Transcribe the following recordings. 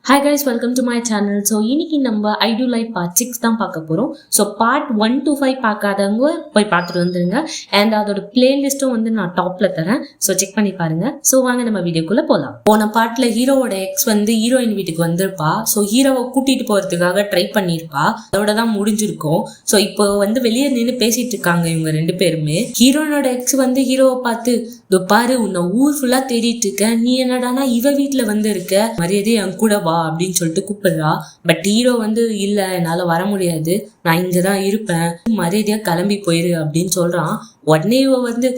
Hi guys, welcome to my channel. So இன்னைக்கு நம்ம I do like part 6 தான் பார்க்க போறோம். So part 1 to 5 பார்க்காதவங்க போய் பார்த்துட்டு வந்துருங்க. And அதோட பிளேலிஸ்டும் வந்து நான் டாப்ல தரேன். So செக் பண்ணி பாருங்க. So வாங்க நம்ம வீடியோக்குள்ள போலாம். போன பார்ட்ல ஹீரோவோட எக்ஸ் வந்து ஹீரோயின் வீட்டுக்கு வந்திருப்பா. So ஹீரோவை கூட்டிட்டு போறதுக்காக ட்ரை பண்ணிருப்பா. அதோட தான் முடிஞ்சிருக்கும். So இப்போ வந்து வெளியே நின்று பேசிட்டு இருக்காங்க இவங்க ரெண்டு பேருமே. ஹீரோனோட எக்ஸ் வந்து ஹீரோவை பார்த்து பாரு உன்னை ஊர் ஃபுல்லா தேடிட்டு இருக்க, நீ என்னடானா இவ வீட்டுல வந்து இருக்க, மரியாதையை என் கூட வா அப்படின்னு சொல்லிட்டு கூப்பிடுறா. பட் ஹீரோ வந்து இல்ல என்னால வர முடியாது, நான் இங்கதான் இருப்பேன், மரியாதையா கிளம்பி போயிரு அப்படின்னு சொல்றான். உடனே இவ வந்து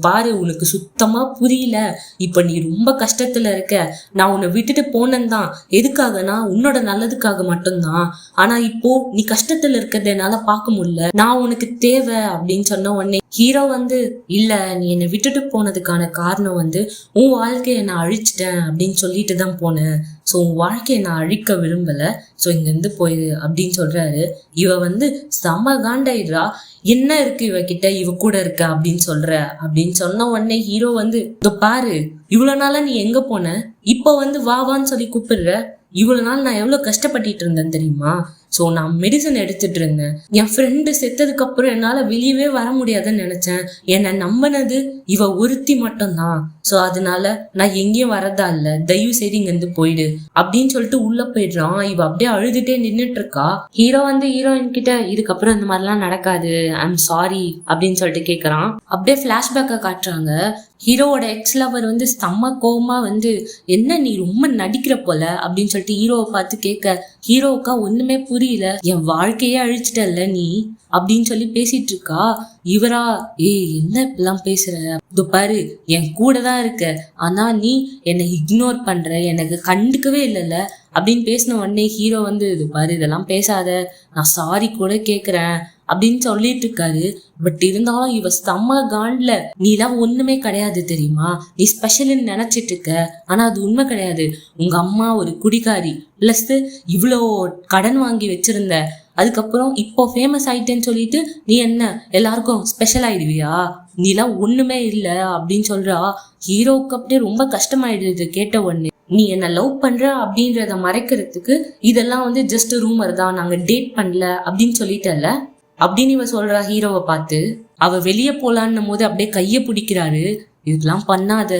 பாரு உனக்கு சுத்தமா புரியல, இப்ப நீ ரொம்ப கஷ்டத்துல இருக்க, நான் உன்னை விட்டுட்டு போனேன்தான், எதுக்காகனா உன்னோட நல்லதுக்காக மட்டும்தான், ஆனா இப்போ நீ கஷ்டத்துல இருக்கிறத என்னால பார்க்க முடியல, நான் உனக்கு தேவை அப்படின்னு சொன்ன உடனே ஹீரோ வந்து இல்ல நீ என்னை விட்டுட்டு போனதுக்கான காரணம் வந்து உன் வாழ்க்கையை நான் அழிச்சிட்டேன் அப்படின்னு சொல்லிட்டு தான் போனேன், ஸோ உன் வாழ்க்கையை நான் அழிக்க விரும்பல, ஸோ இங்கேருந்து போயிரு அப்படின்னு சொல்றாரு. இவ வந்து செம காண்டாயிடுறா, என்ன இருக்கு இவகிட்ட, இவ கூட இருக்க அப்படின்னு சொல்ற அப்படின்னு சொன்ன உடனே ஹீரோ வந்து பாரு இவ்வளவு நாளா நீ எங்க போன, இப்போ வந்து வான்னு சொல்லி கூப்பிடுற, இவ்வளவு நாள் நான் எவ்வளவு கஷ்டப்பட்டுட்டு இருந்தேன் தெரியுமா, ஸோ நான் மெடிசன் எடுத்துட்டு இருந்தேன், என் ஃப்ரெண்டு செத்ததுக்கு அப்புறம் என்னால வெளியவே வர முடியாதுன்னு நினைச்சேன், என்னை நம்பினது இவ ஒருத்தி மட்டும்தான், ஸோ அதனால நான் எங்கேயும் வரதா இல்ல, தயவு செய்து இங்க இருந்து போயிடு அப்படின்னு சொல்லிட்டு உள்ள போயிடுறான். இவ அப்படியே அழுதுட்டே நின்றுட்டு இருக்கா. ஹீரோ வந்து ஹீரோயின் கிட்ட இதுக்கப்புறம் இந்த மாதிரிலாம் நடக்காது, ஐம் சாரி அப்படின்னு சொல்லிட்டு கேட்கறான். அப்படியே பிளாஷ்பேக்கை காட்டுறாங்க. ஹீரோவோட எக்ஸ் லவர் வந்து செம்ம கோவமா வந்து என்ன நீ ரொம்ப நடிக்கிற போல அப்படின்னு சொல்லிட்டு ஹீரோவை பார்த்து கேட்க, ஹீரோவுக்கா ஒண்ணுமே புரியல, என் வாழ்க்கையே அழிச்சிட்டல்ல நீ அப்படின்னு சொல்லி பேசிட்டு இருக்கா. இவரா என்ன இப்பெல்லாம் பேசுற, இது பாரு என் கூட தான் இருக்க, ஆனா நீ என்னை இக்னோர் பண்ற, எனக்கு கண்டுக்கவே இல்லைல்ல அப்படின்னு பேசின உடனே ஹீரோ வந்து இது பாரு இதெல்லாம் பேசாத, நான் சாரி கூட கேக்குறேன் அப்படின்னு சொல்லிட்டு இருக்காரு. பட் இருந்தாலும் இவ செம்ம காண்ட்ல, நீ எல்லாம் ஒண்ணுமே கிடையாது தெரியுமா, நீ ஸ்பெஷல்னு நினைச்சிட்டு இருக்க, ஆனா அது உண்மை கிடையாது, உங்க அம்மா ஒரு குடிகாரி, பிளஸ் இவ்வளோ கடன் வாங்கி வச்சிருந்த, அதுக்கப்புறம் இப்போ ஃபேமஸ் ஆயிட்டேன்னு சொல்லிட்டு நீ என்ன எல்லாருக்கும் ஸ்பெஷல் ஆயிடுவியா, நீ எல்லாம் ஒண்ணுமே இல்ல அப்படின்னு சொல்றா. ஹீரோவுக்கு அப்படியே ரொம்ப கஷ்டமாயிடுது கேட்ட உடனே. நீ என்ன லவ் பண்ற அப்படின்றத மறைக்கிறதுக்கு இதெல்லாம் வந்து ஜஸ்ட் ரூமர் தான், நாங்க டேட் பண்ணல அப்படின்னு சொல்லிட்டல அப்படின்னு இவ சொல்றா ஹீரோவை பார்த்து. அவ வெளியே போலான்னும் போது அப்படியே கைய பிடிக்கிறாரு, இதெல்லாம் பண்ணாத,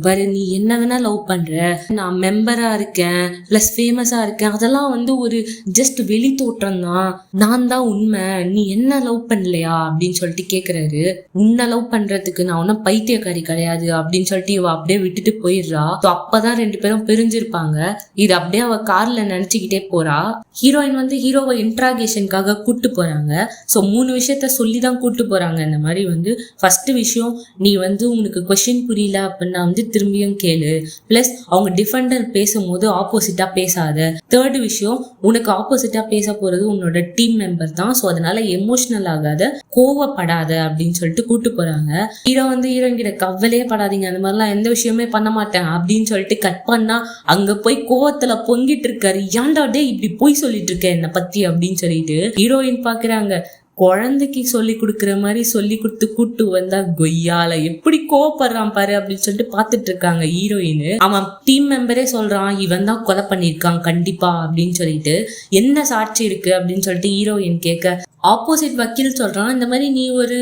பாரு நீ என்ன வேணா லவ் பண்ற, நான் மெம்பரா இருக்கேன் பிளஸ் ஃபேமஸா இருக்கேன், அதெல்லாம் வந்து ஒரு ஜஸ்ட் வெளி தோற்றம் தான், நான் தான் உண்மை, நீ என்ன லவ் பண்ணலையா அப்படின்னு சொல்லிட்டு கேக்குறாரு. உன்னை லவ் பண்றதுக்கு நான் ஒன்னும் பைத்தியக்காரி கிடையாது அப்படின்னு சொல்லிட்டு இவ அப்படியே விட்டுட்டு போயிடுறா. அப்பதான் ரெண்டு பேரும் பிரிஞ்சிருப்பாங்க. இது அப்படியே அவ கார்ல நினைச்சுக்கிட்டே போறா. ஹீரோயின் வந்து ஹீரோவை இன்ட்ராகேஷனுக்காக கூட்டு போறாங்க. ஸோ 3 விஷயத்த சொல்லிதான் கூட்டு போறாங்க. இந்த மாதிரி வந்து ஃபர்ஸ்ட் விஷயம், நீ வந்து உனக்கு கொஸ்டின் புரியல அப்படின்னா வந்து திரும்பியும் கேளு, பிளஸ் அவங்க டிஃபெண்டர் பேசும்போது ஆப்போசிட்டா பேசாத, தேர்ட் விஷயம் உனக்கு ஆப்போசிட்டா பேச போறது உன்னோட டீம் மெம்பர் தான், ஸோ அதனால எமோஷனல் ஆகாத, கோவப்படாத அப்படின்னு சொல்லிட்டு கூட்டு போறாங்க. ஹீரோ வந்து ஹீரோயின் கிட்ட கவலையே படாதீங்க, அந்த மாதிரிலாம் எந்த விஷயமே பண்ண மாட்டேன் அப்படின்னு சொல்லிட்டு கட் பண்ணா அங்க போய் கோவத்துல பொங்கிட்டு இருக்காரு. ஏன்டா டே இப்படி போய் சொல்லிட்டு இருக்க என்னை பத்தி அப்படின்னு சொல்லிட்டு ஹீரோயின் பாக்குறாங்க. குழந்தைக்கு சொல்லி கொடுக்குற மாதிரி சொல்லி கொடுத்து கூட்டு வந்தா கொய்யால எப்படி கோவப்படுறான் பாரு அப்படின்னு சொல்லிட்டு பாத்துட்டு இருக்காங்க ஹீரோயின். அவன் டீம் மெம்பரே சொல்றான் இவன் தான் கொலை பண்ணிருக்கான் கண்டிப்பா அப்படின்னு சொல்லிட்டு. என்ன சாட்சி இருக்கு அப்படின்னு சொல்லிட்டு ஹீரோயின் கேட்க, ஆப்போசிட் வக்கீல் சொல்றான் இந்த மாதிரி நீ ஒரு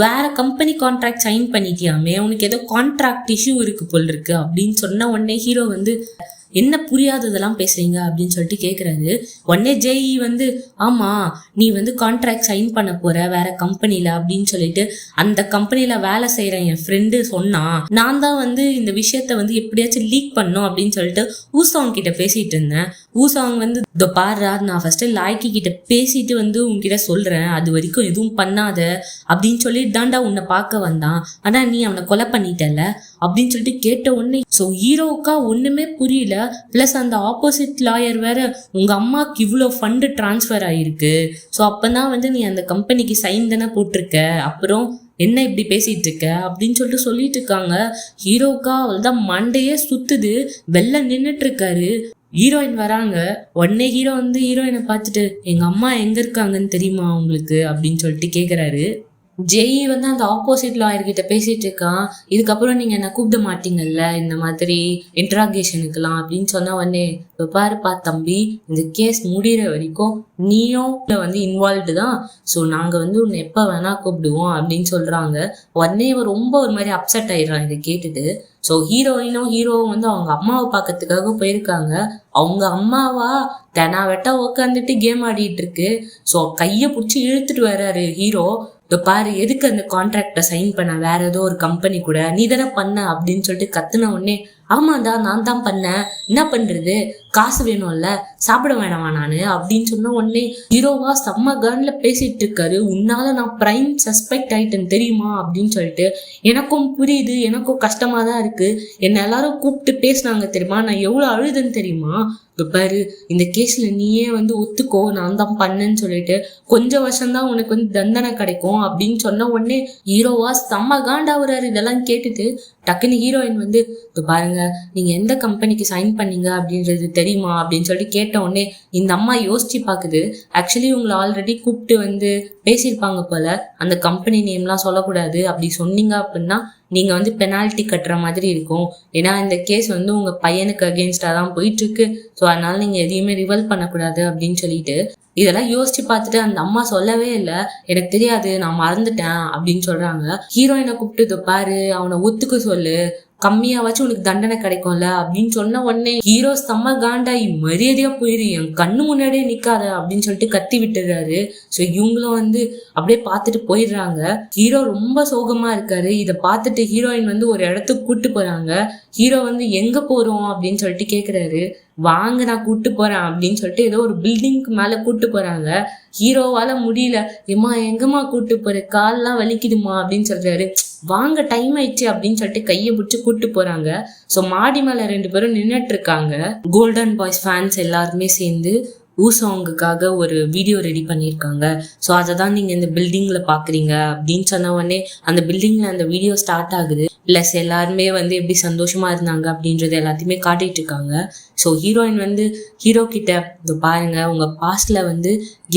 வேற கம்பெனி கான்ட்ராக்ட் சைன் பண்ணிட்டியாமே, உனக்கு ஏதோ கான்ட்ராக்ட் இஷ்யூ இருக்கு போல் இருக்கு அப்படின்னு சொன்ன உடனே ஹீரோ வந்து என்ன புரியாததெல்லாம் பேசுறீங்க அப்படின்னு சொல்லிட்டு கேக்குறாரு. உடனே ஜெய் வந்து ஆமா நீ வந்து கான்ட்ராக்ட் சைன் பண்ண போற வேற கம்பெனில அப்படின்னு சொல்லிட்டு, அந்த கம்பெனில வேலை செய்யற என் ஃப்ரெண்டு சொன்னா, நான் தான் வந்து இந்த விஷயத்த வந்து எப்படியாச்சும் லீக் பண்ணும் அப்படின்னு சொல்லிட்டு ஊசாங் கிட்ட பேசிட்டு இருந்தேன். ஊசாங் வந்து பாரு நான் ஃபர்ஸ்ட் லாய்க்கி கிட்ட பேசிட்டு வந்து உன்கிட்ட சொல்றேன், அது வரைக்கும் எதுவும் பண்ணாத அப்படின்னு சொல்லிட்டு தாண்டா உன்னை பார்க்க வந்தான், ஆனா நீ அவனை கொலை பண்ணிட்டல அப்படின்னு சொல்லிட்டு கேட்ட உடனே ஸோ ஹீரோவுக்கா ஒண்ணுமே புரியல. பிளஸ் அந்த ஆப்போசிட் லாயர் வேற உங்க அம்மாக்கு இவ்வளோ ஃபண்டு டிரான்ஸ்ஃபர் ஆயிருக்கு, ஸோ அப்பதான் வந்து நீ அந்த கம்பெனிக்கு சைன் தானே போட்டிருக்க, அப்புறம் என்ன இப்படி பேசிட்டு இருக்க அப்படின்னு சொல்லிட்டு இருக்காங்க. ஹீரோவுக்கா அவள்தான் மண்டையே சுத்துது, வெளில நின்றுட்டு இருக்காரு. ஹீரோயின் வராங்க. உடனே ஹீரோ வந்து ஹீரோயினை பார்த்துட்டு எங்க அம்மா எங்க இருக்காங்கன்னு தெரியுமா உங்களுக்கு அப்படின்னு சொல்லிட்டு கேக்குறாரு. ஜெய் வந்து அந்த ஆப்போசிட் லாயர் கிட்ட பேசிட்டு இருக்கான். இதுக்கப்புறம் நீங்க என்ன கூப்பிட மாட்டீங்கல்ல இந்த மாதிரி இன்ட்ராகேஷனுக்குலாம் அப்படின்னு சொன்ன உடனே, இப்போ பாருப்பா தம்பி, இந்த கேஸ் முடிகிற வரைக்கும் நீயும் வந்து இன்வால்வ்டு தான். ஸோ நாங்க வந்து உன்னை எப்போ வேணா கூப்பிடுவோம் அப்படின்னு சொல்றாங்க. உடனே இவன் ரொம்ப ஒரு மாதிரி அப்செட் ஆயிடுறான் இதை கேட்டுட்டு. ஸோ ஹீரோவும் வந்து அவங்க அம்மாவை பார்க்கறதுக்காக போயிருக்காங்க. அவங்க அம்மாவா தெனா வெட்டா உக்காந்துட்டு கேம் ஆடிட்டு இருக்கு. ஸோ கையை பிடிச்சி இழுத்துட்டு வர்றாரு ஹீரோ. இப்போ பாரு, எதுக்கு அந்த கான்ட்ராக்டை சைன் பண்ண வேற ஏதோ ஒரு கம்பெனி கூட, நீ தானே பண்ண அப்படின்னு சொல்லிட்டு கத்துன உடனே, ஆமாண்டா நான் தான் பண்ணேன், என்ன பண்றது, காசு வேணும்ல, சாப்பிட வேணாமா நானு அப்படின்னு சொன்ன உடனே ஹீரோவா செம்ம கன்ல பேசிட்டு இருக்காரு. உன்னால நான் பிரைம் சஸ்பெக்ட் ஆயிட்டேன் தெரியுமா அப்படின்னு சொல்லிட்டு. எனக்கும் புரியுது, எனக்கும் கஷ்டமா தான் இருக்கு. என்ன எல்லாரும் கூப்பிட்டு பேசினாங்க தெரியுமா, நான் எவ்வளவு அழுதுன்னு தெரியுமா. இப்போ பாரு, இந்த கேஸ்ல நீயே வந்து ஒத்துக்கோ நான் தான் பண்ணேன்னு சொல்லிட்டு கொஞ்சம் வருஷம்தான் உனக்கு வந்து தண்டனை கிடைக்கும் அப்படின்னு சொன்ன உடனே ஹீரோவா செம்ம காண்டாவுறாரு. இதெல்லாம் கேட்டுட்டு டக்குன்னு ஹீரோயின் வந்து, இப்போ பாருங்க நீங்க எந்த கம்பெனிக்கு சைன் பண்ணீங்க அப்படின்றது தெரியுமா அப்படின்னு சொல்லிட்டு கேட்ட உடனே இந்த அம்மா யோசிச்சு பாக்குது. ஆக்சுவலி உங்களை ஆல்ரெடி கூப்பிட்டு வந்து பேசியிருப்பாங்க போல, அந்த கம்பெனி நேம்லாம் சொல்லக்கூடாது, அப்படி சொன்னீங்க அப்படின்னா நீங்க வந்து பெனால்ட்டி கட்டுற மாதிரி இருக்கும். ஏன்னா இந்த கேஸ் வந்து உங்க பையனுக்கு அகேன்ஸ்டா தான் போயிட்டு இருக்கு. ஸோ அதனால நீங்க எதையுமே ரிவல் பண்ணக்கூடாது அப்படின்னு சொல்லிட்டு இதெல்லாம் யோசிச்சு பார்த்துட்டு அந்த அம்மா சொல்லவே இல்லை, எனக்கு தெரியாது நான் மறந்துட்டேன் அப்படின்னு சொல்றாங்க. ஹீரோயினை கூப்பிட்டு பாரு அவனை ஒத்துக்க சொல்லு, கம்மியாவாச்சும் உனக்கு தண்டனை கிடைக்கும்ல அப்படின்னு சொன்ன உடனே ஹீரோ செம்ம காண்டாயி மரியாதையா போயிரு, என் கண்ணு முன்னாடியே நிக்காத அப்படின்னு சொல்லிட்டு கத்தி விட்டுறாரு. ஸோ இவங்களும் வந்து அப்படியே பார்த்துட்டு போயிடுறாங்க. ஹீரோ ரொம்ப சோகமா இருக்காரு. இதை பார்த்துட்டு ஹீரோயின் வந்து ஒரு இடத்துக்கு கூட்டு போறாங்க. ஹீரோ வந்து எங்க போறோம் அப்படின்னு சொல்லிட்டு கேக்குறாரு. வாங்க நான் கூட்டு போறேன் அப்படின்னு சொல்லிட்டு ஏதோ ஒரு பில்டிங்க்கு மேல கூட்டு போறாங்க. ஹீரோவால முடியல, ஏமா எங்கம்மா கூட்டு போற, கால்லாம் வலிக்குதுமா அப்படின்னு சொல்றாரு. வாங்க டைம் ஆயிடுச்சு அப்படின்னு சொல்லிட்டு கையை பிடிச்சி கூட்டு போறாங்க. ஸோ மாடி மேல 2 பேரும் நின்றுட்டு இருக்காங்க. கோல்டன் பாய்ஸ் ஃபேன்ஸ் எல்லாருமே சேர்ந்து ஊசாங்குக்காக ஒரு வீடியோ ரெடி பண்ணியிருக்காங்க. ஸோ அதை தான் நீங்கள் இந்த பில்டிங்கில் பார்க்குறீங்க அப்படின்னு சொன்ன உடனே அந்த பில்டிங்கில் அந்த வீடியோ ஸ்டார்ட் ஆகுது. ப்ளஸ் எல்லாருமே வந்து எப்படி சந்தோஷமா இருந்தாங்க அப்படின்றது எல்லாத்தையுமே காட்டிட்டு இருக்காங்க. ஸோ ஹீரோயின் வந்து ஹீரோ கிட்ட, இது பாருங்க உங்க பாஸ்ட்ல வந்து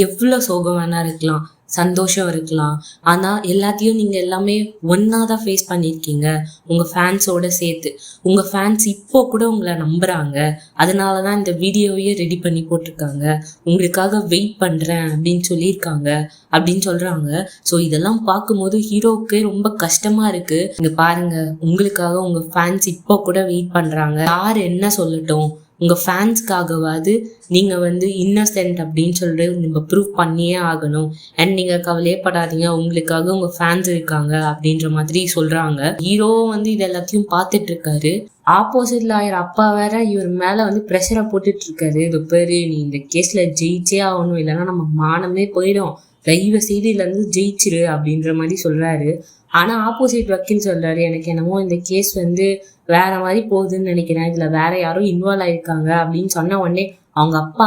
எவ்வளோ சோகம் வேணா இருக்கலாம், சந்தோஷம் இருக்கலாம், ஆனா எல்லாத்தையும் நீங்க எல்லாமே ஒன்னாதான் ஃபேஸ் பண்ணிருக்கீங்க உங்க ஃபேன்ஸோட சேர்த்து. உங்க ஃபேன்ஸ் இப்போ கூட உங்களை நம்புறாங்க, அதனாலதான் இந்த வீடியோவையே ரெடி பண்ணி போட்டிருக்காங்க, உங்களுக்காக வெயிட் பண்றேன் அப்படின்னு சொல்லியிருக்காங்க அப்படின்னு சொல்றாங்க. ஸோ இதெல்லாம் பார்க்கும்போது ஹீரோவுக்கு ரொம்ப கஷ்டமா இருக்கு. இங்க பாருங்க, உங்களுக்காக உங்க ஃபேன்ஸ் இப்போ கூட வெயிட் பண்றாங்க. யார் என்ன சொல்லட்டும், உங்க ஃபேன்ஸ்க்காகவாது நீங்க வந்து இன்னசென்ட் அப்படின்னு சொல்லிட்டு நம்ம ப்ரூவ் பண்ணியே ஆகணும். அண்ட் நீங்க கவலையே படாதீங்க, உங்களுக்காக உங்க ஃபேன்ஸ் இருக்காங்க அப்படின்ற மாதிரி சொல்றாங்க. ஹீரோ வந்து இது எல்லாத்தையும் பார்த்துட்டு இருக்காரு. ஆப்போசிட் லாயர் அப்பா வேற இவர் மேல வந்து ப்ரெஷரை போட்டுட்டு இருக்காரு. இது பேரு, நீ இந்த கேஸ்ல ஜெயிச்சே ஆகணும், இல்லைன்னா நம்ம மானமே போயிடும், தயவு செய்து இதுல இருந்து ஜெயிச்சிரு அப்படின்ற மாதிரி சொல்றாரு. ஆனா ஆப்போசிட் வக்கீல் சொல்றாரு, எனக்கு என்னமோ இந்த கேஸ் வந்து வேற மாதிரி போகுதுன்னு நினைக்கிறேன், இதுல வேற யாரும் இன்வால்வ் ஆயிருக்காங்க அப்படின்னு சொன்ன உடனே அவங்க அப்பா,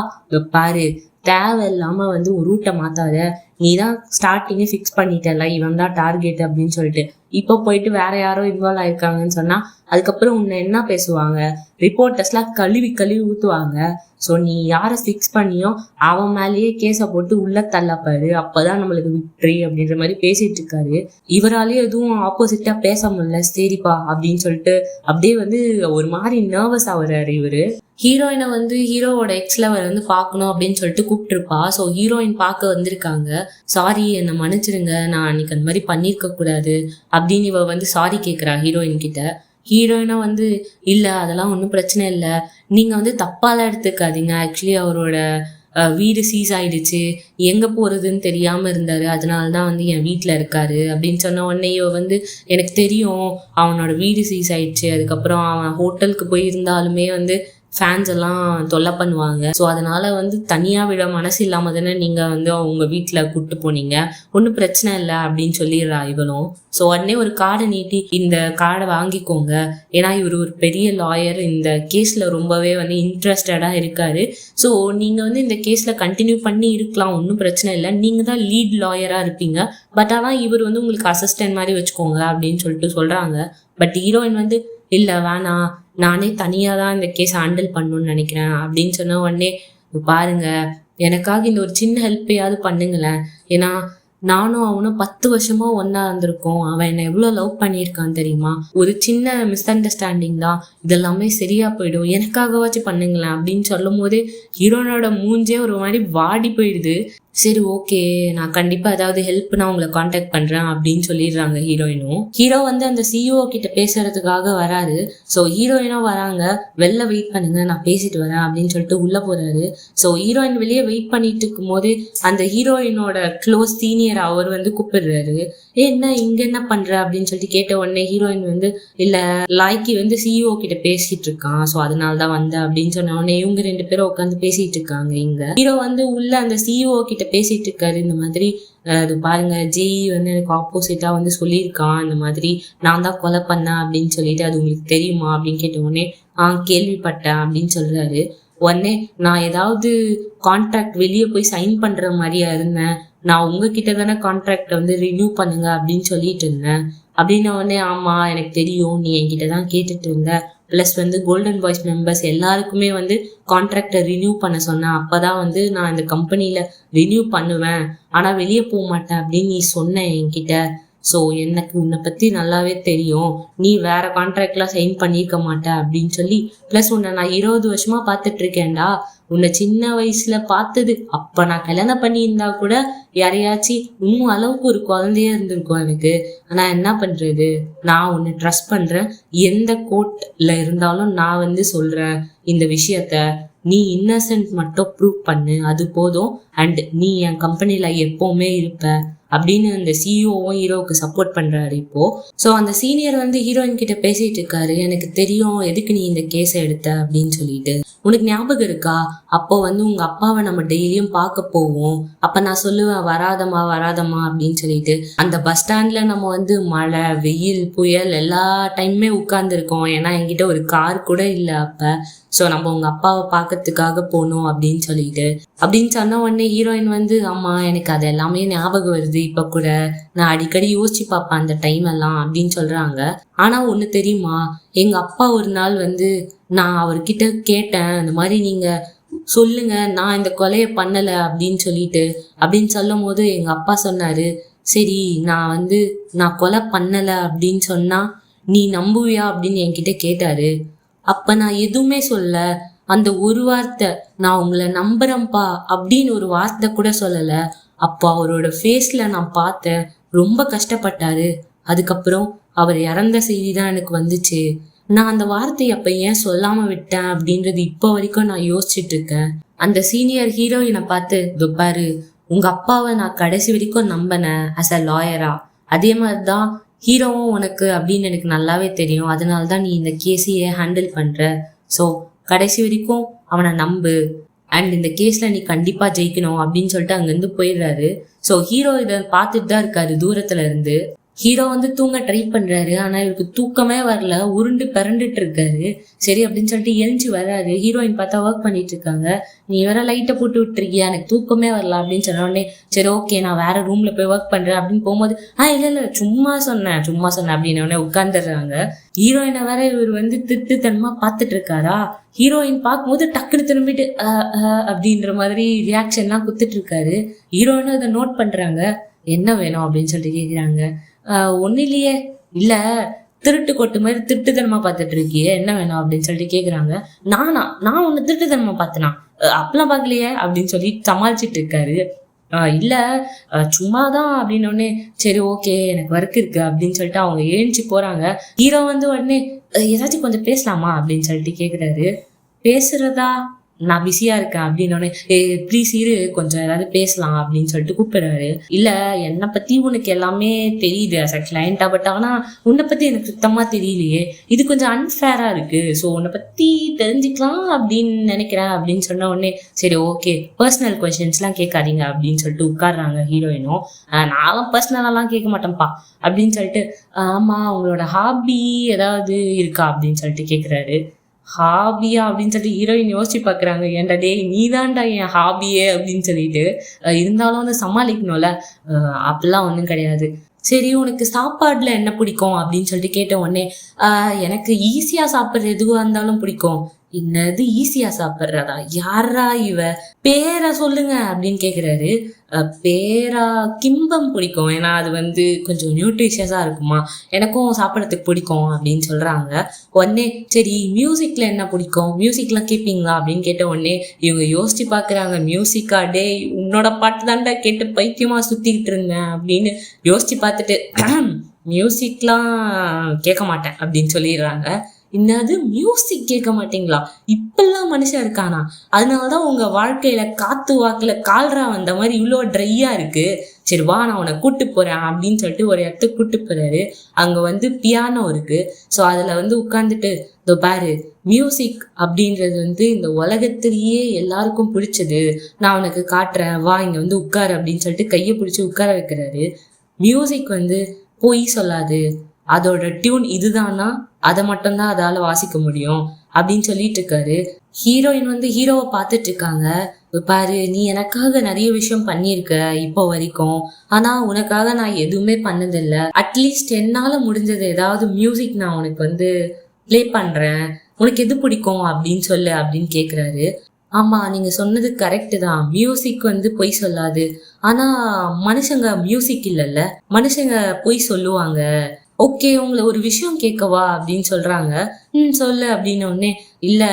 பாரு தேவையில்லாம வந்து ஒரு ரூட்டை மாத்தாத, நீ தான் ஸ்டார்டிங்கே ஃபிக்ஸ் பண்ணிட்டல இவன் தான் டார்கெட் அப்படின்னு சொல்லிட்டு, இப்போ போயிட்டு வேற யாரோ இன்வால்வ் ஆயிருக்காங்கன்னு சொன்னா அதுக்கப்புறம் உன்னை என்ன பேசுவாங்க, ரிப்போர்ட்டர்ஸ்லாம் கழுவி ஊத்துவாங்க. ஸோ நீ யாரை ஃபிக்ஸ் பண்ணியோ அவன் மேலேயே கேஸை போட்டு உள்ள தள்ளப்பாரு, அப்பதான் நம்மளுக்கு விக்ட்ரி அப்படின்ற மாதிரி பேசிட்டு இருக்காரு. இவராலேயே எதுவும் ஆப்போசிட்டா பேச முடியல. சரிப்பா அப்படின்னு சொல்லிட்டு அப்படியே வந்து ஒரு மாதிரி நர்வஸ் ஆகுறாரு இவரு. ஹீரோயினை வந்து ஹீரோவோட எக்ஸ் லவர் வந்து பார்க்கணும் அப்படின்னு சொல்லிட்டு கூப்பிட்டுருப்பா. ஸோ ஹீரோயின் பார்க்க வந்திருக்காங்க. சாரி என்னை மன்னிச்சிருங்க, நான் அன்னைக்கு அந்த மாதிரி பண்ணியிருக்க கூடாது அப்படின்னு இவ வந்து சாரி கேட்குறா ஹீரோயின் கிட்ட. ஹீரோயினா வந்து இல்லை அதெல்லாம் ஒன்றும் பிரச்சனை இல்லை, நீங்கள் வந்து தப்பாலாம் எடுத்துக்காதீங்க, ஆக்சுவலி அவரோட வீடு சீஸ் ஆயிடுச்சு, எங்கே போகிறதுன்னு தெரியாமல் இருந்தார், அதனால தான் வந்து என் வீட்டில் இருக்காரு அப்படின்னு சொன்ன உடனே இவ வந்து எனக்கு தெரியும் அவனோட வீடு சீஸ் ஆயிடுச்சு, அதுக்கப்புறம் அவன் ஹோட்டலுக்கு போயிருந்தாலுமே வந்து ஃபேன்ஸ் எல்லாம் தொல்லை பண்ணுவாங்க, ஸோ அதனால வந்து தனியாக விட மனசு இல்லாமல் தானே நீங்கள் வந்து அவங்க வீட்டில் கூப்பிட்டு போனீங்க, ஒன்றும் பிரச்சனை இல்லை அப்படின்னு சொல்லிடுறா இவளும். ஸோ உடனே ஒரு கார்டை நீட்டி, இந்த கார்டை வாங்கிக்கோங்க, ஏன்னா இவர் ஒரு பெரிய லாயர், இந்த கேஸில் ரொம்பவே வந்து இன்ட்ரெஸ்டடாக இருக்காரு, ஸோ நீங்கள் வந்து இந்த கேஸில் கண்டினியூ பண்ணி இருக்கலாம், ஒன்றும் பிரச்சனை இல்லை, நீங்கள் தான் லீட் லாயராக இருப்பீங்க, பட் ஆனால் இவர் வந்து உங்களுக்கு அசிஸ்டன்ட் மாதிரி வச்சுக்கோங்க அப்படின்னு சொல்லிட்டு சொல்கிறாங்க. பட் ஹீரோயின் வந்து இல்லை வேணாம், நானே தனியாக தான் இந்த கேஸ் ஹேண்டில் பண்ணணும்னு நினைக்கிறேன் அப்படின்னு சொன்ன உடனே, பாருங்க எனக்காக இந்த ஒரு சின்ன ஹெல்ப்பையாவது பண்ணுங்களேன், ஏன்னா நானும் அவனும் 10 வருஷமா ஒன்னா இருந்திருக்கோம். அவன் என்ன எவ்வளவு லவ் பண்ணியிருக்கான் தெரியுமா? ஒரு சின்ன மிஸ் அண்டர்ஸ்டாண்டிங் தான், இதெல்லாமே சரியா போயிடும், எனக்காகவாச்சும் பண்ணுங்களேன் அப்படின்னு சொல்லும் போதே ஹீரோனோட மூஞ்சே ஒரு மாதிரி வாடி போயிடுது. சரி ஓகே, நான் கண்டிப்பா ஏதாவது ஹெல்ப்னா உங்களை காண்டாக்ட் பண்றேன் அப்படின்னு சொல்லிடுறாங்க ஹீரோயினும். ஹீரோ வந்து அந்த சிஇஓ கிட்ட பேசுறதுக்காக வராரு. ஸோ ஹீரோயினும் வராங்க, வெளில வெயிட் பண்ணுங்க நான் பேசிட்டு வரேன் அப்படின்னு சொல்லிட்டு உள்ள போறாரு. ஸோ ஹீரோயின் வெளியே வெயிட் பண்ணிட்டு இருக்கும் போது அந்த ஹீரோயினோட க்ளோஸ் சீனியர் அவர் வந்து கூப்பிடுறாரு. என்ன இங்க என்ன பண்ற அப்படின்னு சொல்லிட்டு கேட்ட உடனே ஹீரோயின் வந்து இல்ல லாய்க்கி வந்து சிஇஓ கிட்ட பேசிட்டு இருக்கான், ஸோ அதனாலதான் வந்த அப்படின்னு சொன்ன உடனே இவங்க 2 பேரும் உட்காந்து பேசிட்டு இருக்காங்க. இங்க ஹீரோ வந்து உள்ள அந்த சிஇஓ கிட்ட பேசிட்டு இருக்காரு. இந்த மாதிரி அது பாருங்க ஜெய் வந்து எனக்கு ஆப்போசிட்டா வந்து சொல்லியிருக்கான், இந்த மாதிரி நான் தான் கொலை பண்ணேன் அப்படின்னு சொல்லிட்டு, அது உங்களுக்கு தெரியுமா அப்படின்னு கேட்ட உடனே கேள்விப்பட்டேன் அப்படின்னு சொல்றாரு. உடனே நான் ஏதாவது கான்ட்ராக்ட் வெளியே போய் சைன் பண்ற மாதிரியா இருந்தேன், நான் உங்ககிட்ட தானே கான்ட்ராக்ட வந்து ரினியூ பண்ணுங்க அப்படின்னு சொல்லிட்டு இருந்தேன் அப்படின்ன உடனே ஆமா எனக்கு தெரியும், நீ என்கிட்ட தான் கேட்டுட்டு இருந்த, ப்ளஸ் வந்து கோல்டன் பாய்ஸ் மெம்பர்ஸ் எல்லாருக்குமே வந்து கான்ட்ராக்டை ரினியூ பண்ண சொன்னேன், அப்பதான் வந்து நான் இந்த கம்பெனியில ரினியூ பண்ணுவேன், ஆனா வெளியே போக மாட்டேன் அப்படின்னு நீ சொன்ன என்கிட்ட. ஸோ எனக்கு உன்னை பத்தி நல்லாவே தெரியும், நீ வேற கான்ட்ராக்ட்லாம் சைன் பண்ணியிருக்க மாட்ட அப்படின்னு சொல்லி, ப்ளஸ் உன்னை நான் 20 வருஷமா பார்த்துட்டு இருக்கேன்டா, உன்னை சின்ன வயசுல பார்த்தது அப்ப நான் கல்யாணம் பண்ணியிருந்தா கூட யாரையாச்சும் இன்னும் அளவுக்கு ஒரு குழந்தையா இருந்திருக்கும் எனக்கு. ஆனா என்ன பண்றது, நான் உன்னை ட்ரஸ்ட் பண்றேன், எந்த கோர்ட்ல இருந்தாலும் நான் வந்து சொல்றேன் இந்த விஷயத்த, நீ இன்னசென்ட் மட்டும் ப்ரூவ் பண்ணு அது போதும், அண்ட் நீ என் கம்பெனில எப்பவுமே இருப்ப அப்படின்னு அந்த சிஇஓவும் ஹீரோவுக்கு சப்போர்ட் பண்றாரு இப்போ. ஸோ அந்த சீனியர் வந்து ஹீரோயின் கிட்ட பேசிட்டு இருக்காரு, எனக்கு தெரியும் எதுக்கு நீ இந்த கேஸை எடுத்த அப்படின்னு சொல்லிட்டு, உனக்கு ஞாபகம் இருக்கா அப்போ வந்து உங்க அப்பாவை நம்ம டெய்லியும் பார்க்க போவோம், அப்ப நான் சொல்லுவேன் வராதம்மா வராதம்மா அப்படின்னு சொல்லிட்டு, அந்த பஸ் ஸ்டாண்ட்ல நம்ம வந்து மழை வெயில் புயல் எல்லா டைமுமே உட்கார்ந்துருக்கோம், ஏன்னா என்கிட்ட ஒரு கார் கூட இல்லை அப்ப, ஸோ நம்ம உங்க அப்பாவை பார்க்கறதுக்காக போகணும் அப்படின்னு சொல்லிட்டு அப்படின்னு சொன்ன உடனே ஹீரோயின் வந்து ஆமா எனக்கு அது எல்லாமே ஞாபகம் வருது, இப்ப கூட நான் அடிக்கடி யோசிச்சு பார்ப்பேன் அந்த டைம் எல்லாம் அப்படின்னு சொல்றாங்க. ஆனா ஒண்ணு தெரியுமா, எங்க அப்பா ஒரு நாள் வந்து நான் அவர்கிட்ட கேட்டேன், இந்த மாதிரி நீங்க சொல்லுங்க நான் இந்த கொலையை பண்ணல அப்படின்னு சொல்லிட்டு, அப்படின்னு சொல்லும் போது எங்க அப்பா சொன்னாரு, சரி நான் கொலை பண்ணல அப்படின்னு சொன்னா நீ நம்புவியா அப்படின்னு என்கிட்ட கேட்டாரு. அப்ப நான் எதுவுமே சொல்ல, அந்த ஒரு வார்த்தை நான் உங்களை நம்புறேன்ப்பா அப்படின்னு ஒரு வார்த்தை கூட சொல்லல. அப்போ அவரோட ஃபேஸ்ல நான் பார்த்தேன், ரொம்ப கஷ்டப்பட்டாரு. அதுக்கப்புறம் அவர் இறந்த செய்தி தான் எனக்கு வந்துச்சு. நான் அந்த வார்த்தையை அப்ப ஏன் சொல்லாம விட்டேன் அப்படின்றது இப்போ வரைக்கும் நான் யோசிச்சுட்டு இருக்கேன். அந்த சீனியர் ஹீரோயினை பார்த்து, பாரு உங்க அப்பாவை நான் கடைசி வரைக்கும் நம்பினேன் அஸ் அ லாயரா, அதே மாதிரிதான் ஹீரோவும் உனக்கு அப்படின்னு எனக்கு நல்லாவே தெரியும், அதனாலதான் நீ இந்த கேஸையே ஹேண்டில் பண்ற, ஸோ கடைசி வரைக்கும் அவனை நம்பு அண்ட் இந்த கேஸ்ல நீ கண்டிப்பா ஜெயிக்கணும் அப்படின்னு சொல்லிட்டு அங்கிருந்து போயிடுறாரு. ஸோ ஹீரோ இதை பார்த்துட்டு தான் இருக்காரு தூரத்துல இருந்து. ஹீரோ வந்து தூங்க ட்ரை பண்றாரு, ஆனா இவருக்கு தூக்கமே வரல, உருண்டு பிறண்டுட்டு இருக்காரு. சரி அப்படின்னு சொல்லிட்டு எழுஞ்சி வர்றாரு. ஹீரோயின் பார்த்தா ஒர்க் பண்ணிட்டு இருக்காங்க, நீ வேற லைட்டை போட்டு விட்டுருக்கியா, எனக்கு தூக்கமே வரல அப்படின்னு சொன்ன உடனே சரி ஓகே நான் வேற ரூம்ல போய் ஒர்க் பண்றேன் அப்படின்னு போகும்போது இல்ல சும்மா சொன்னேன் அப்படின்னு உடனே உட்கார்ந்துடுறாங்க. ஹீரோயினை வேற இவர் வந்து திருட்டுத்தனமா பார்த்துட்டு இருக்காரா, ஹீரோயின் பார்க்கும்போது டக்குன்னு திரும்பிட்டு அப்படின்ற மாதிரி ரியாக்ஷன்லாம் குத்துட்டு இருக்காரு. ஹீரோயினும் அதை நோட் பண்றாங்க, என்ன வேணும் அப்படின்னு சொல்லிட்டு கேக்குறாங்க. ஒன்னும் இல்லையே, இல்ல திருட்டு கொட்டு மாதிரி திருட்டுத்தனமா பார்த்துட்டு இருக்கியே, என்ன வேணும் அப்படின்னு சொல்லிட்டு கேக்குறாங்க. நான் ஒண்ணு திருட்டுத்தனமா பார்த்தனா, அப்பெல்லாம் பார்க்கலையே அப்படின்னு சொல்லி சமாளிச்சுட்டு இருக்காரு. இல்ல சும்மாதான் அப்படின்னோடனே சரி ஓகே எனக்கு ஒர்க் இருக்கு அப்படின்னு சொல்லிட்டு அவங்க எழுந்துச்சு போறாங்க. ஹீரோ வந்து உடனே ஏதாச்சும் கொஞ்சம் பேசலாமா அப்படின்னு சொல்லிட்டு கேக்குறாரு. பேசுறதா, நான் பிஸியா இருக்கேன் அப்படின்னோடனே ப்ளீஸ் இரு கொஞ்சம் ஏதாவது பேசலாம் அப்படின்னு சொல்லிட்டு கூப்பிடுறாரு. இல்ல என்னை பத்தி உனக்கு எல்லாமே தெரியுது அஸ் அ கிளைண்டா, பட் ஆனா உன்னை பத்தி எனக்கு சுத்தமா தெரியலையே, இது கொஞ்சம் அன்ஃபேரா இருக்கு, ஸோ உன்னை பத்தி தெரிஞ்சுக்கலாம் அப்படின்னு நினைக்கிறேன் அப்படின்னு சொன்ன உடனே சரி ஓகே பர்சனல் கொஸ்டின்ஸ்லாம் கேட்காதீங்க அப்படின்னு சொல்லிட்டு உட்காடுறாங்க ஹீரோயினும். நானும் பர்சனலாலாம் கேட்க மாட்டேன்ப்பா அப்படின்னு சொல்லிட்டு, ஆமா உங்களோட ஹாபி ஏதாவது இருக்கா அப்படின்னு சொல்லிட்டு கேட்குறாரு. ஹாபியா அப்படின்னு சொல்லிட்டு ஹீரோயின் யோசிச்சு பாக்குறாங்க, ஏன்டா டேய் நீதான்டா என் ஹாபியே அப்படின்னு சொல்லிட்டு, இருந்தாலும் வந்து சமாளிக்கணும்ல, அப்படிலாம் ஒன்றும் கிடையாது. சரி உனக்கு சாப்பாடுல என்ன பிடிக்கும் அப்படின்னு சொல்லிட்டு கேட்ட உடனே எனக்கு ஈஸியா சாப்பிட்றது எதுவாக இருந்தாலும் பிடிக்கும், என்னது ஈஸியா சாப்பிட்றதா, யாரா இவ, பேரை சொல்லுங்க அப்படின்னு கேக்குறாரு. பேரா, கிம்பம் பிடிக்கும், ஏன்னா அது வந்து கொஞ்சம் நியூட்ரிஷியஸா இருக்குமா, எனக்கும் சாப்பிட்றதுக்கு பிடிக்கும் அப்படின்னு சொல்றாங்க. உடனே சரி மியூசிக்ல என்ன பிடிக்கும், மியூசிக்லாம் கேட்பீங்களா அப்படின்னு கேட்ட உடனே இவங்க யோசிச்சு பாக்குறாங்க. மியூசிக்கா, டே உன்னோட பாட்டு தான்டா கேட்டு பைத்தியமா சுத்திக்கிட்டு இருந்தேன் அப்படின்னு யோசிச்சு பார்த்துட்டு மியூசிக்லாம் கேட்க மாட்டேன் அப்படின்னு சொல்லிடுறாங்க. என்னது மியூசிக் கேட்க மாட்டீங்களா, இப்பெல்லாம் மனுஷன் இருக்கானா, அதனாலதான் உங்க வாழ்க்கையில காத்து வாக்குல கால்ரா வந்த மாதிரி இவ்வளோ ட்ரையா இருக்கு, சரி வா நான் உன்னை கூட்டு போறேன் அப்படின்னு சொல்லிட்டு ஒரு இடத்துக்கு கூட்டு போறாரு. அங்க வந்து பியானோ இருக்கு. ஸோ அதுல வந்து உட்காந்துட்டு இதோ பாரு, மியூசிக் அப்படின்றது வந்து இந்த உலகத்திலேயே எல்லாருக்கும் பிடிச்சது, நான் உனக்கு காட்டுறேன், வா இங்க வந்து உட்காரு அப்படின்னு சொல்லிட்டு கையை பிடிச்சி உட்கார வைக்கிறாரு. மியூசிக் வந்து பொய் சொல்லாது, அதோட டியூன் இதுதானா அதை மட்டும்தான் அதால வாசிக்க முடியும் அப்படின்னு சொல்லிட்டு இருக்காரு. ஹீரோயின் வந்து ஹீரோவை பார்த்துட்டு இருக்காங்க. பாரு, நீ எனக்காக நிறைய விஷயம் பண்ணியிருக்க இப்போ வரைக்கும், ஆனா உனக்காக நான் எதுவுமே பண்ணதில்லை. அட்லீஸ்ட் என்னால முடிஞ்சது ஏதாவது மியூசிக் நான் உனக்கு வந்து ப்ளே பண்றேன், உனக்கு எது பிடிக்கும் அப்படின்னு சொல்லு அப்படின்னு கேக்குறாரு. ஆமா, நீங்க சொன்னது கரெக்டு தான், மியூசிக் வந்து பொய் சொல்லாது, ஆனா மனுஷங்க மியூசிக் இல்லைல்ல, மனுஷங்க பொய் சொல்லுவாங்க. ஓகே, உங்களை ஒரு விஷயம் கேட்கவா அப்படின்னு சொல்றாங்க. சொல்லு அப்படின்னு உடனே, இல்ல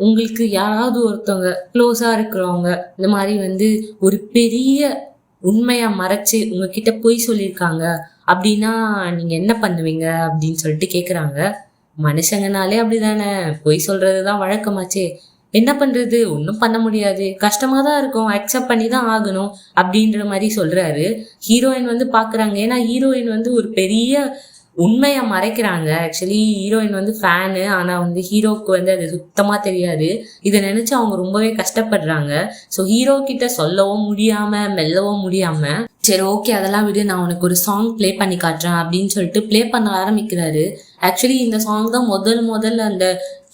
உங்களுக்கு யாராவது ஒருத்தவங்க க்ளோஸா இருக்கிறவங்க இந்த மாதிரி வந்து ஒரு பெரிய உண்மையா மறைச்சு உங்ககிட்ட பொய் சொல்லியிருக்காங்க அப்படின்னா நீங்க என்ன பண்ணுவீங்க அப்படின்னு சொல்லிட்டு கேக்குறாங்க. மனுஷங்கனாலே அப்படிதானே, பொய் சொல்றதுதான் வழக்கமாச்சே, என்ன பண்றது, ஒன்றும் பண்ண முடியாது, கஷ்டமா தான் இருக்கும், அக்செப்ட் பண்ணி தான் ஆகணும் அப்படின்ற மாதிரி சொல்றாரு. ஹீரோயின் வந்து பாக்குறாங்க, ஏன்னா ஹீரோயின் வந்து ஒரு பெரிய உண்மையை மறைக்கிறாங்க. ஆக்சுவலி ஹீரோயின் வந்து ஃபேனு, ஆனா வந்து ஹீரோக்கு வந்து அது சுத்தமா தெரியாது. இதை நினைச்சு அவங்க ரொம்பவே கஷ்டப்படுறாங்க. ஸோ ஹீரோ கிட்ட சொல்லவும் முடியாம மெல்லவும் முடியாம, சரி ஓகே அதெல்லாம் விடு, நான் உனக்கு ஒரு சாங் ப்ளே பண்ணி காட்டுறேன் அப்படின்னு சொல்லிட்டு ப்ளே பண்ண ஆரம்பிக்கிறாரு. ஆக்சுவலி இந்த சாங் தான் முதல்ல அந்த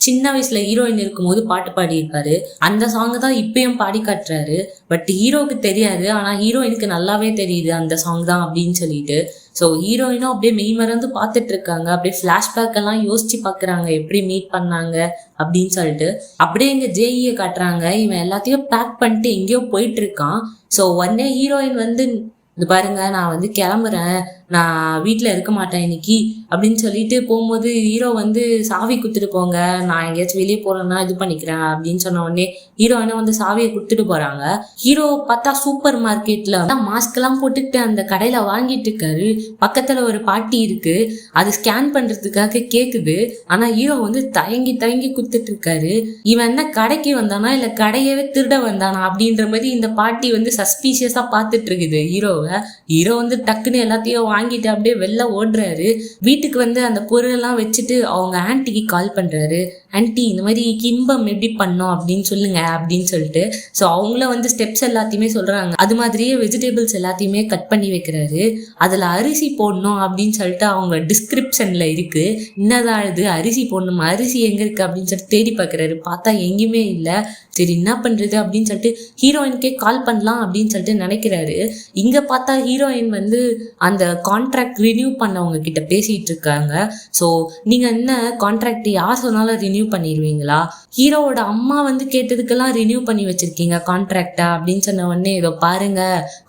சின்ன வயசுல ஹீரோயின் இருக்கும்போது பாட்டு பாடியிருக்காரு. அந்த சாங் தான் இப்பயும் பாடி காட்டுறாரு. பட் ஹீரோக்கு தெரியாது, ஆனா ஹீரோயினுக்கு நல்லாவே தெரியுது அந்த சாங் தான் அப்படின்னு சொல்லிட்டு. ஸோ ஹீரோயினும் அப்படியே மெய் மறந்து பார்த்துட்டு இருக்காங்க. அப்படியே ஃபிளாஷ்பேக் எல்லாம் யோசிச்சு பாக்குறாங்க, எப்படி மீட் பண்ணாங்க அப்படின்னு சொல்லிட்டு. அப்படியே இங்க ஜேஇயை காட்டுறாங்க. இவன் எல்லாத்தையும் பேக் பண்ணிட்டு எங்கேயோ போயிட்டு இருக்கான். ஸோ உடனே ஹீரோயின் வந்து, இது பாருங்க நான் வந்து கிளம்புறேன், நான் வீட்டில் இருக்க மாட்டேன் இன்னைக்கு அப்படின்னு சொல்லிட்டு போகும்போது ஹீரோ வந்து சாவி கொடுத்துட்டு போங்க, நான் எங்கேயாச்சும் வெளியே போறேன்னா இது பண்ணிக்கிறேன் அப்படின்னு சொன்ன உடனே ஹீரோயினை வந்து சாவியை கொடுத்துட்டு போறாங்க. ஹீரோ பார்த்தா சூப்பர் மார்க்கெட்ல மாஸ்க் எல்லாம் போட்டுக்கிட்டு அந்த கடையில வாங்கிட்டு இருக்காரு. பக்கத்துல ஒரு பாட்டி இருக்கு, அது ஸ்கேன் பண்றதுக்காக கேக்குது. ஆனா ஹீரோ வந்து தயங்கி கொடுத்துட்டு இருக்காரு. இவன் என்ன கடைக்கு வந்தானா இல்ல கடையவே திருட வந்தானா அப்படின்ற மாதிரி இந்த பாட்டி வந்து சஸ்பீஷியஸா பார்த்துட்டு இருக்குது ஹீரோவை. ஹீரோ வந்து டக்குன்னு எல்லாத்தையும் வாங்கிட்டு அப்படியே வெளில ஓடுறாரு. வீட்டுக்கு வந்து அந்த பொருள் எல்லாம் வச்சுட்டு அவங்க ஆன்ட்டிக்கு கால் பண்றாரு. ஆன்ட்டி இந்த மாதிரி கிம்பம் எப்படி பண்ணோம் அப்படின்னு சொல்லுங்க அப்படின்னு சொல்லிட்டு. ஸோ அவங்கள வந்து ஸ்டெப்ஸ் எல்லாத்தையுமே சொல்றாங்க. அது மாதிரியே வெஜிடபிள்ஸ் எல்லாத்தையுமே கட் பண்ணி வைக்கிறாரு. அதுல அரிசி போடணும் அப்படின்னு சொல்லிட்டு அவங்க டிஸ்கிரிப்ஷன்ல இருக்கு. என்னதான் இது அரிசி போடணும், அரிசி எங்க இருக்கு அப்படின்னு சொல்லிட்டு தேடி பார்க்கறாரு. பார்த்தா எங்கேயுமே இல்லை. சரி என்ன பண்றது அப்படின்னு சொல்லிட்டு ஹீரோயினுக்கே கால் பண்ணலாம் அப்படின்னு சொல்லிட்டு நினைக்கிறாரு. இங்க பார்த்தா ஹீரோயின் வந்து அந்த கான்ட்ராக்ட் ரினியூ பண்ணவங்க கிட்ட பேசிட்டு இருக்காங்க. ஸோ நீங்க என்ன கான்ட்ராக்ட் யார் சொன்னாலும் ரினியூ பண்ணிடுவீங்களா, ஹீரோவோட அம்மா வந்து கேட்டதுக்கெல்லாம் ரினியூ பண்ணி வச்சிருக்கீங்க கான்ட்ராக்டா அப்படின்னு சொன்ன உடனே, இதோ பாருங்க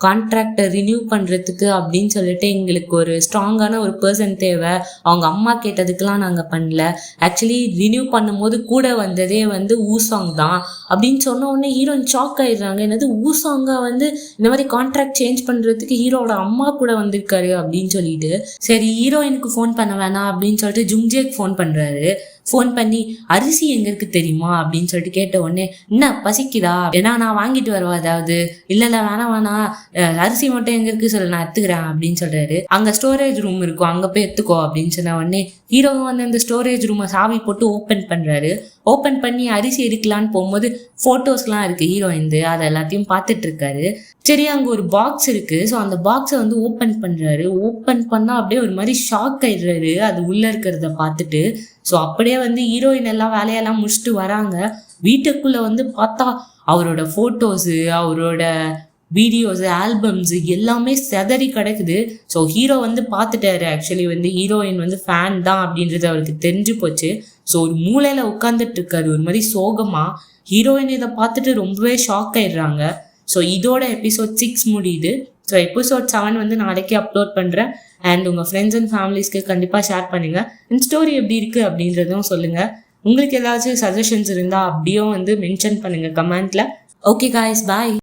கான்ட்ராக்டை ரினியூ பண்றதுக்கு அப்படின்னு சொல்லிட்டு எங்களுக்கு ஒரு ஸ்ட்ராங்கான ஒரு பர்சன் தேவை, அவங்க அம்மா கேட்டதுக்கெல்லாம் நாங்க பண்ணல, ஆக்சுவலி ரினியூ பண்ணும்போது கூட வந்ததே வந்து ஊசாங் தான் அப்படின்னு சொன்ன உடனே ஹீரோயின் ஷாக் ஆயிடுறாங்க. என்னது ஊசாங்கா வந்து இந்த மாதிரி கான்ட்ராக்ட் சேஞ்ச் பண்றதுக்கு ஹீரோட அம்மா கூட வந்திருக்காரு அப்படின்னு சொல்லிட்டு, சரி ஹீரோயினுக்கு ஃபோன் பண்ண வேணாம் அப்படின்னு சொல்லிட்டு ஜுங்ஜேக்கு ஃபோன் பண்றாரு. ஃபோன் பண்ணி அரிசி எங்க இருக்கு தெரியுமா அப்படின்னு சொல்லிட்டு கேட்ட உடனே, என்ன பசிக்குதா, ஏன்னா நான் வாங்கிட்டு வரவா ஏதாவது, இல்ல வேணாம் அரிசி மட்டும் எங்க இருக்கு சொல்லு நான் எடுத்துக்கிறேன் அப்படின்னு சொல்றாரு. அங்க ஸ்டோரேஜ் ரூம் இருக்கும், அங்க போய் எடுத்துக்கோ அப்படின்னு சொன்ன உடனே ஹீரோவும் வந்து அந்த ஸ்டோரேஜ் ரூமை சாவி போட்டு ஓப்பன் பண்றாரு. ஓப்பன் பண்ணி அரிசி எடுக்கலான்னு போகும்போது போட்டோஸ்லாம் இருக்கு ஹீரோயின், அதை எல்லாத்தையும் பார்த்துட்டு இருக்காரு. சரி அங்க ஒரு பாக்ஸ் இருக்கு. ஸோ அந்த பாக்ஸை வந்து ஓப்பன் பண்றாரு. ஓப்பன் பண்ணா அப்படியே ஒரு மாதிரி ஷாக் ஆயிடுறாரு அது உள்ள இருக்கிறத பார்த்துட்டு. ஸோ அப்படியே வந்து ஹீரோயின் எல்லாம் வேலையெல்லாம் முடிச்சுட்டு வராங்க. வீட்டுக்குள்ள வந்து பார்த்தா அவரோட போட்டோஸு, அவரோட வீடியோஸ், ஆல்பம்ஸ் எல்லாமே செதறி கிடக்குது. ஸோ ஹீரோ வந்து பார்த்துட்டாரு. ஆக்சுவலி வந்து ஹீரோயின் வந்து ஃபேன் தான் அப்படின்றது அவருக்கு தெரிஞ்சு போச்சு. ஸோ ஒரு மூலையில் உட்காந்துட்டு இருக்காரு ஒரு மாதிரி சோகமாக. ஹீரோயின் இதை பார்த்துட்டு ரொம்பவே ஷாக் ஆயிடுறாங்க. ஸோ இதோட எபிசோட் 6 முடியுது. ஸோ எபிசோட் 7 வந்து நாளைக்கு அப்லோட் பண்ணுறேன். அண்ட் உங்கள் ஃப்ரெண்ட்ஸ் அண்ட் ஃபேமிலிஸ்க்கு கண்டிப்பாக ஷேர் பண்ணுங்கள். இந்த ஸ்டோரி எப்படி இருக்குது அப்படின்றதும் சொல்லுங்கள். உங்களுக்கு ஏதாச்சும் சஜஷன்ஸ் இருந்தால் அப்படியும் வந்து மென்ஷன் பண்ணுங்கள் கமெண்ட்டில். ஓகே காய்ஸ், பாய்.